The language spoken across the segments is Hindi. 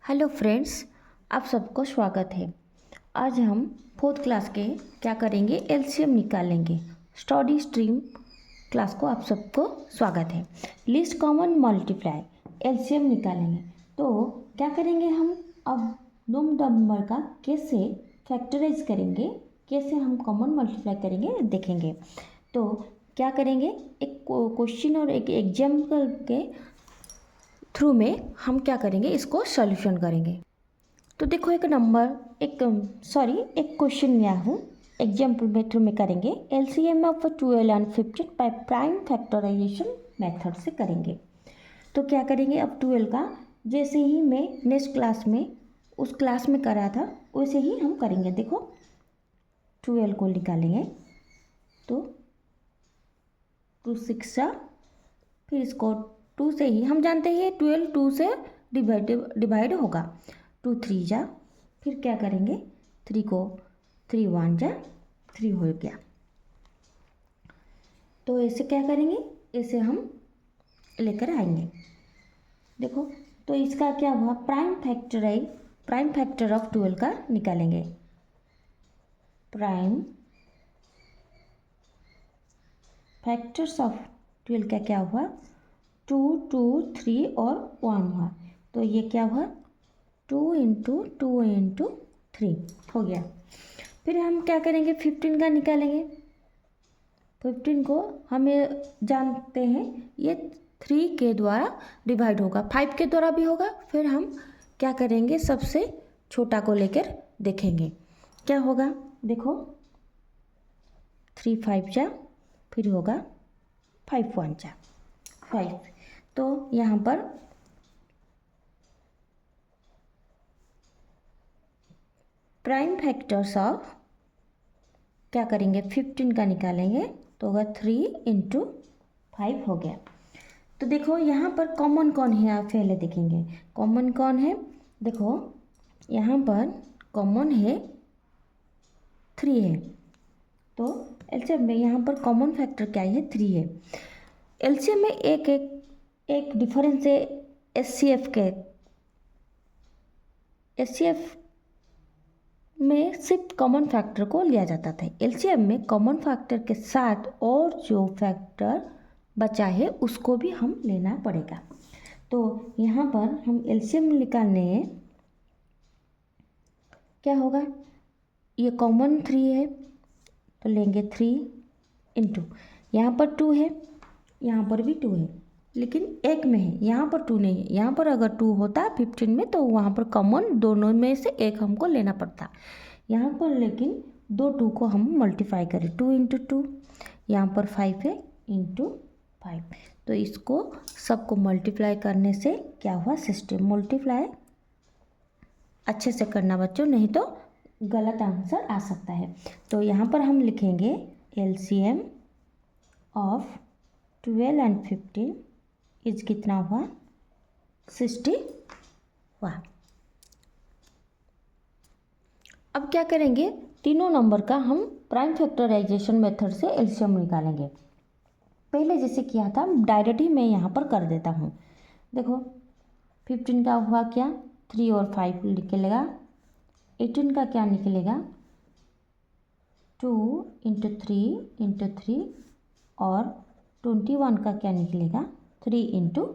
हेलो फ्रेंड्स, आप सबको स्वागत है। आज हम फोर्थ क्लास के क्या करेंगे, एलसीएम निकालेंगे। स्टडी स्ट्रीम क्लास को आप सबको स्वागत है। लिस्ट कॉमन मल्टीप्लाई एलसीएम निकालेंगे। तो क्या करेंगे हम, अब दो नंबर का कैसे फैक्टराइज करेंगे, कैसे हम कॉमन मल्टीप्लाई करेंगे देखेंगे। तो क्या करेंगे, एक क्वेश्चन और एक एग्जाम्पल के थ्रू में हम क्या करेंगे, इसको सॉल्यूशन करेंगे। तो देखो एक क्वेश्चन लिया हूँ, एग्जाम्पल मेथड में करेंगे। LCM of 12 and 15 by prime factorisation method से करेंगे। तो क्या करेंगे, अब 12 का जैसे ही मैं नेक्स्ट क्लास में उस क्लास में करा था वैसे ही हम करेंगे। देखो 12 को निकालेंगे तो 2 6 फिर इसको 2 से ही हम जानते हैं 12 2 से डिवाइड होगा। 2 3 जा, फिर क्या करेंगे 3 को 3 1 जा 3 हो गया। तो ऐसे क्या करेंगे, ऐसे हम लेकर आएंगे। देखो तो इसका क्या हुआ, प्राइम फैक्टर ऑफ 12 का निकालेंगे। प्राइम फैक्टर्स ऑफ 12 का क्या हुआ, 2 2 3 और 1 हुआ। तो ये क्या हुआ, 2 × 2 × 3 हो गया। फिर हम क्या करेंगे, 15 का निकालेंगे। 15 को हमें जानते हैं ये 3 के द्वारा डिवाइड होगा, 5 के द्वारा भी होगा। फिर हम क्या करेंगे, सबसे छोटा को लेकर देखेंगे क्या होगा। देखो 3 5 जा, फिर होगा 5 1 जा 5। तो यहाँ पर प्राइम फैक्टर्स ऑफ क्या करेंगे, 15 का निकालेंगे तो होगा 3 × 5 हो गया। तो देखो यहाँ पर कॉमन कौन है, आप पहले देखेंगे कॉमन कौन है। देखो यहाँ पर कॉमन है 3 है। तो एलसीएम में यहाँ पर कॉमन फैक्टर क्या है, 3 है। एलसीएम में एक डिफरेंस है एचसीएफ के। एचसीएफ में सिर्फ कॉमन फैक्टर को लिया जाता था। एलसीएम में कॉमन फैक्टर के साथ और जो फैक्टर बचा है उसको भी हम लेना पड़ेगा। तो यहाँ पर हम एलसीएम निकालने हैं, क्या होगा, ये कॉमन 3 है तो लेंगे 3 × यहाँ पर 2 है, यहाँ पर भी 2 है, लेकिन एक में है, यहाँ पर 2 नहीं है। यहाँ पर अगर 2 होता 15 में तो वहाँ पर कॉमन दोनों में से एक हमको लेना पड़ता। यहाँ पर लेकिन 2 को हम मल्टीप्लाई करें, 2 × 2, यहाँ पर 5 है × 5। तो इसको सबको मल्टीप्लाई करने से क्या हुआ, सिस्टम मल्टीप्लाई अच्छे से करना बच्चों, नहीं तो गलत आंसर आ सकता है। तो यहाँ पर हम लिखेंगे एलसीएम ऑफ 12 एंड 15 इज कितना हुआ, 60 हुआ। अब क्या करेंगे, तीनों नंबर का हम प्राइम फैक्टराइजेशन मेथड से एलसीएम निकालेंगे। पहले जैसे किया था डायरेक्ट ही मैं यहाँ पर कर देता हूँ। देखो 15 का हुआ क्या, 3 और 5 निकलेगा। 18 का क्या निकलेगा, 2 × 3 × 3 और 21 का क्या निकलेगा, 3 ×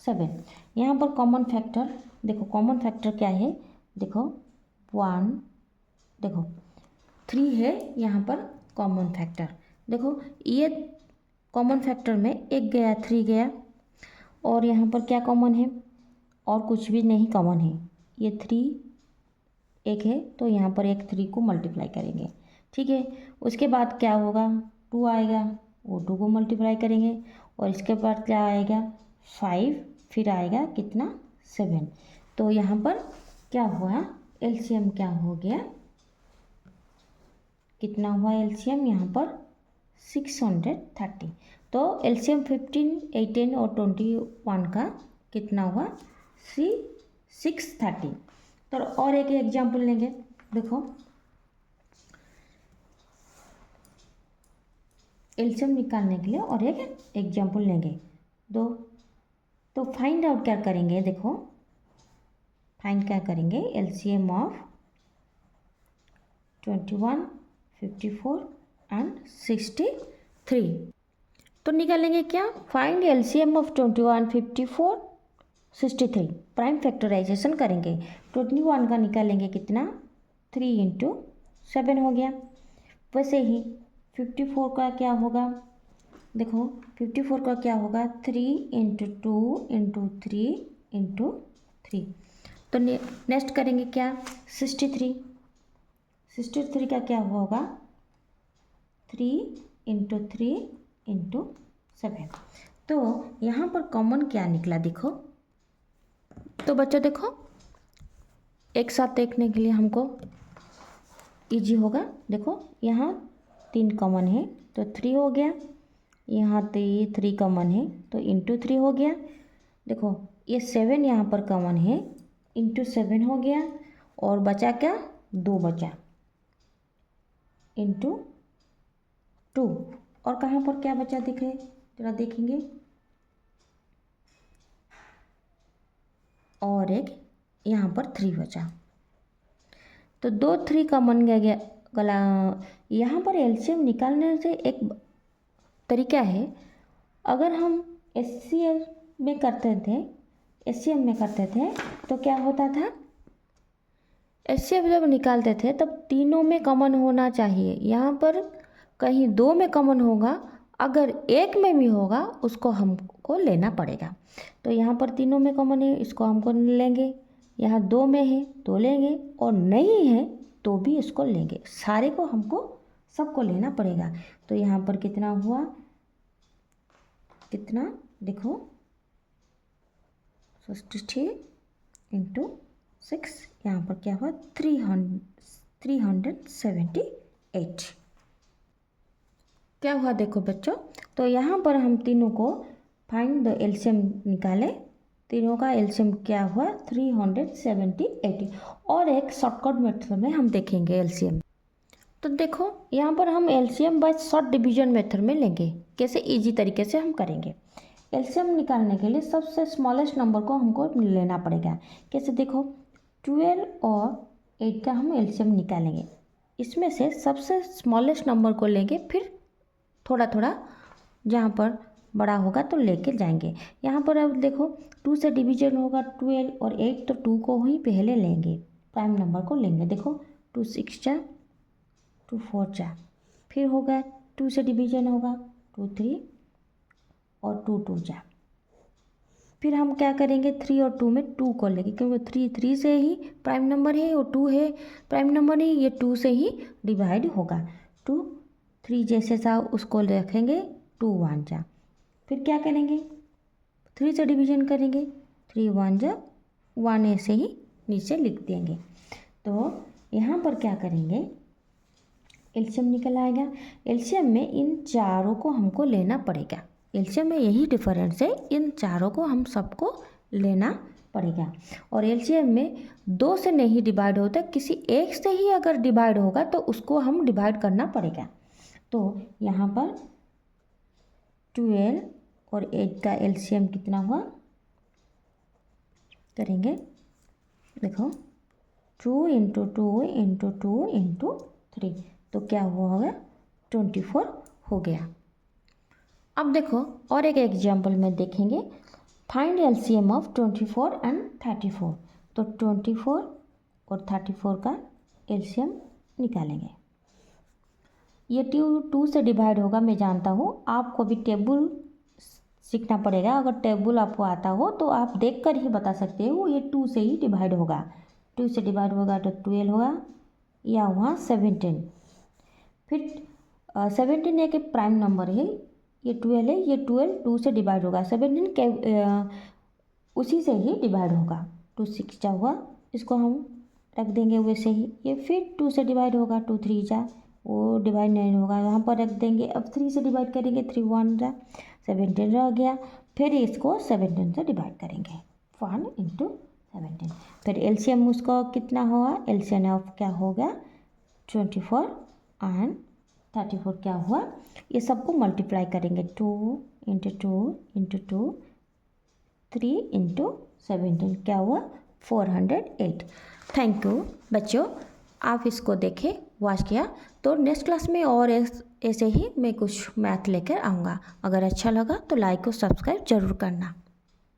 7। यहाँ पर कॉमन फैक्टर देखो, कॉमन फैक्टर क्या है, देखो 1, देखो 3 है यहाँ पर कॉमन फैक्टर। देखो ये कॉमन फैक्टर में एक गया 3 गया, और यहाँ पर क्या कॉमन है, और कुछ भी नहीं कॉमन है। ये 3 एक है तो यहाँ पर एक 3 को मल्टीप्लाई करेंगे, ठीक है। उसके बाद क्या होगा, 2 आएगा, वो 2 को मल्टीप्लाई करेंगे, और इसके बाद क्या आएगा 5, फिर आएगा कितना 7। तो यहाँ पर क्या हुआ, एलसीएम क्या हो गया, कितना हुआ एलसीएम यहाँ पर 630। तो एलसीएम 15 18 और 21 का कितना हुआ 630। तो और एक एग्जाम्पल लेंगे। देखो एलसीएम निकालने के लिए और एक एग्जाम्पल लेंगे दो। तो फाइंड आउट क्या करेंगे, देखो फाइंड क्या करेंगे, एलसीएम ऑफ 21, 54 एंड 63। तो निकालेंगे क्या, find LCM of 21, 54, 63। Prime factorisation करेंगे। 21 का निकालेंगे कितना, 3 इंटू 7 हो गया। वैसे ही 54 का क्या होगा, देखो 54 का क्या होगा, 3 इंटू 2 इंटू 3 इंटू 3। तो नेक्स्ट करेंगे क्या, 63। 63 का क्या होगा, 3 इंटू 3 इंटू 7। तो यहाँ पर कॉमन क्या निकला देखो, तो बच्चों देखो एक साथ देखने के लिए हमको इजी होगा। देखो यहाँ 3 कॉमन है तो 3 हो गया, यहाँ 3 कॉमन है तो इंटू 3 हो गया। देखो ये 7 यहाँ पर कॉमन है, इंटू 7 हो गया, और बचा क्या, 2 बचा, इंटू 2। और कहाँ पर क्या बचा दिखे, जरा देखेंगे, और एक यहाँ पर 3 बचा, तो 2 3 कॉमन गया गला। यहाँ पर एलसीएम निकालने से एक तरीका है, अगर हम एचसीएल में करते थे, एचसीएम में करते थे तो क्या होता था, एचसीएफ जब निकालते थे तब तीनों में कॉमन होना चाहिए। यहाँ पर कहीं 2 में कॉमन होगा, अगर एक में भी होगा उसको हमको लेना पड़ेगा। तो यहाँ पर तीनों में कॉमन है, इसको हमको लेंगे। यहाँ 2 में है तो लेंगे, और नहीं है तो भी इसको लेंगे। सारे को हमको सबको लेना पड़ेगा। तो यहाँ पर कितना हुआ, कितना देखो 63 इंटू 6, यहाँ पर क्या हुआ, 378 क्या हुआ देखो बच्चों। तो यहाँ पर हम तीनों को फाइंड द एलसीएम निकाले, तीनों का एलसीएम क्या हुआ, 378। और एक शॉर्टकट मेथड में हम देखेंगे एलसीएम। तो देखो यहाँ पर हम LCM bye short division method में लेंगे। कैसे, इजी तरीके से हम करेंगे। एलसीएम निकालने के लिए सबसे स्मॉलेस्ट नंबर को हमको लेना पड़ेगा। कैसे, देखो 12 और 8 का हम एलसीएम निकालेंगे। इसमें से सबसे स्मॉलेस्ट नंबर को लेंगे, फिर थोड़ा थोड़ा जहाँ पर बड़ा होगा तो लेके जाएंगे। यहाँ पर अब देखो 2 से डिवीजन होगा 12 और 8, तो 2 को ही पहले लेंगे, प्राइम नंबर को लेंगे। देखो 2 6 जा, 2 4 जा, फिर होगा 2 से डिवीजन होगा 2 3 और 2 2 जा। फिर हम क्या करेंगे, 3 और 2 में 2 को लेंगे, क्योंकि 3 से ही प्राइम नंबर है और 2 है प्राइम नंबर नहीं, ये 2 से ही डिवाइड होगा। 2 3 जैसे सा उसको रखेंगे, 2 1 जा। फिर क्या करेंगे, 3 से डिवीजन करेंगे, 3 1 जा, 1 ऐसे ही नीचे लिख देंगे। तो यहाँ पर क्या करेंगे, एलसीएम निकल आएगा। एलसीएम में इन चारों को हमको लेना पड़ेगा। एलसीएम में यही डिफरेंस है, इन चारों को हम सबको लेना पड़ेगा। और एलसीएम में 2 से नहीं डिवाइड होता, किसी एक से ही अगर डिवाइड होगा तो उसको हम डिवाइड करना पड़ेगा। तो यहाँ पर 12 और 8 का एलसीएम कितना हुआ, करेंगे देखो 2 इंटू 2 इंटू 2 इंटू 3, तो क्या हुआ होगा, 24 हो गया। अब देखो और एक एग्जाम्पल में देखेंगे, फाइंड एलसीएम ऑफ 24 एंड 34। तो 24 और 34 का एलसीएम निकालेंगे। ये 2 से डिवाइड होगा, मैं जानता हूँ, आपको भी टेबल सीखना पड़ेगा। अगर टेबल आपको आता हो तो आप देखकर ही बता सकते हो ये 2 से ही डिवाइड होगा। 2 से डिवाइड होगा तो 12 होगा, या वहाँ 17। फिर 17 एक प्राइम नंबर है, ये 12 है, ये 12 2 से डिवाइड होगा, 17 के उसी से ही डिवाइड होगा। 2 6 जा हुआ, इसको हम रख देंगे वैसे ही। ये फिर 2 से डिवाइड होगा, 2 3 जा, वो डिवाइड नहीं होगा, यहाँ पर रख देंगे। अब 3 से डिवाइड करेंगे, 3 1 जा, 17 रह गया। फिर इसको 17 से डिवाइड करेंगे, 1 इंटू 17। फिर एलसीएम उसका कितना हुआ, एलसीएम ऑफ क्या होगा, 24 एंड 34 क्या हुआ, ये सबको मल्टीप्लाई करेंगे, 2 इंटू 2 इंटू 2, 3 इंटू 17 क्या हुआ, 408। थैंक यू बच्चों, आप इसको देखें, वॉच किया। तो नेक्स्ट क्लास में और ऐसे ही मैं कुछ मैथ लेकर आऊँगा। अगर अच्छा लगा तो लाइक और सब्सक्राइब जरूर करना।